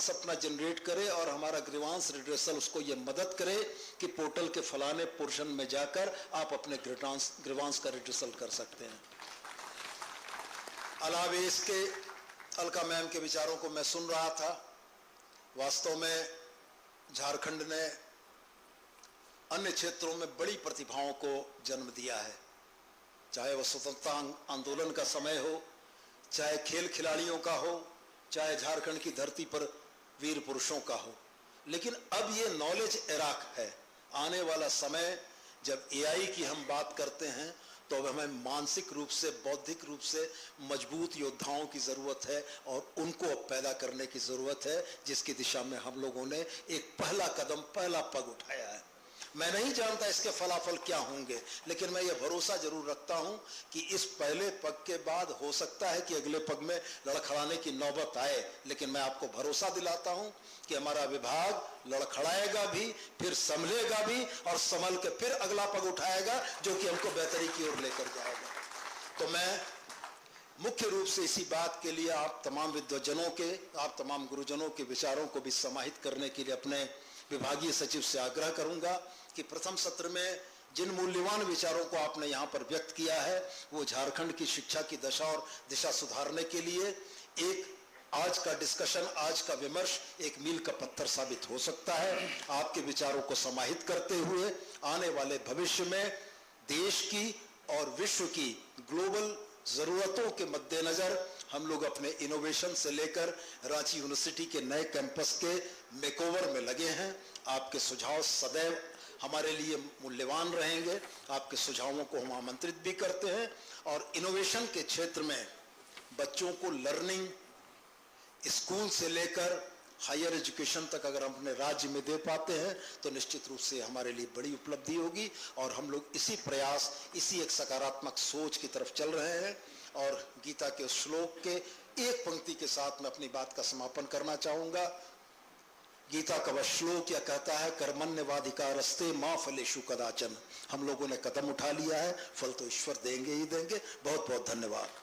Grievance अपना generate करे और हमारा ग्रीवांस रिड्रेसल उसको ये मदद करे कि पोर्टल के फलाने पोर्शन में जाकर आप अपने ग्रीवांस का रिड्रेसल कर सकते हैं। अलावे इसके अलका मैम के विचारों को मैं सुन रहा था। वास्तव में झारखंड ने अन्य क्षेत्रों में बड़ी प्रतिभाओं को जन्म दिया है, चाहे वह स्वतंत्रता आंदोलन का समय हो, चाहे खेल खिलाड़ियों का हो, चाहे झारखंड की धरती पर वीर पुरुषों का हो। लेकिन अब ये नॉलेज एरा है। आने वाला समय जब एआई की हम बात करते हैं तो अब हमें मानसिक रूप से, बौद्धिक रूप से मजबूत योद्धाओं की ज़रूरत है और उनको अब पैदा करने की ज़रूरत है, जिसकी दिशा में हम लोगों ने एक पहला कदम, पहला पग उठाया है। मैं नहीं जानता इसके फलाफल क्या होंगे, लेकिन मैं ये भरोसा जरूर रखता हूं कि इस पहले पग के बाद हो सकता है कि अगले पग में लड़खड़ाने की नौबत आए, लेकिन मैं आपको भरोसा दिलाता हूं कि हमारा विभाग लड़खड़ाएगा भी, फिर संभलेगा भी और संभल के फिर अगला पग उठाएगा जो कि हमको बेहतरी की ओर लेकर जाएगा। तो मैं मुख्य रूप से इसी बात के लिए आप तमाम विद्वजनों के, आप तमाम गुरुजनों के विचारों को भी समाहित करने के लिए अपने विभागीय सचिव से आग्रह करूंगा कि प्रथम सत्र में जिन मूल्यवान विचारों को आपने यहाँ पर व्यक्त किया है वो झारखंड की शिक्षा की दशा और दिशा सुधारने के लिए एक आज का डिस्कशन, आज का विमर्श एक मील का पत्थर साबित हो सकता है। आपके विचारों को समाहित करते हुए आने वाले भविष्य में देश की और विश्व की ग्लोबल जरूरतों के मद्देनजर हम लोग अपने इनोवेशन से लेकर रांची यूनिवर्सिटी के नए कैंपस के मेकओवर में लगे हैं। आपके सुझाव सदैव हमारे लिए मूल्यवान रहेंगे। आपके सुझावों को हम आमंत्रित भी करते हैं और इनोवेशन के क्षेत्र में बच्चों को लर्निंग स्कूल से लेकर हायर एजुकेशन तक अगर हम अपने राज्य में दे पाते हैं तो निश्चित रूप से हमारे लिए बड़ी उपलब्धि होगी और हम लोग इसी प्रयास, इसी एक सकारात्मक सोच की तरफ चल रहे हैं। और गीता के श्लोक के एक पंक्ति के साथ मैं अपनी बात का समापन करना चाहूंगा। गीता का वह श्लोक यह कहता है, कर्मण्यवाधिकारस्ते मां फलेषु कदाचन। हम लोगों ने कदम उठा लिया है, फल तो ईश्वर देंगे ही देंगे। बहुत बहुत धन्यवाद।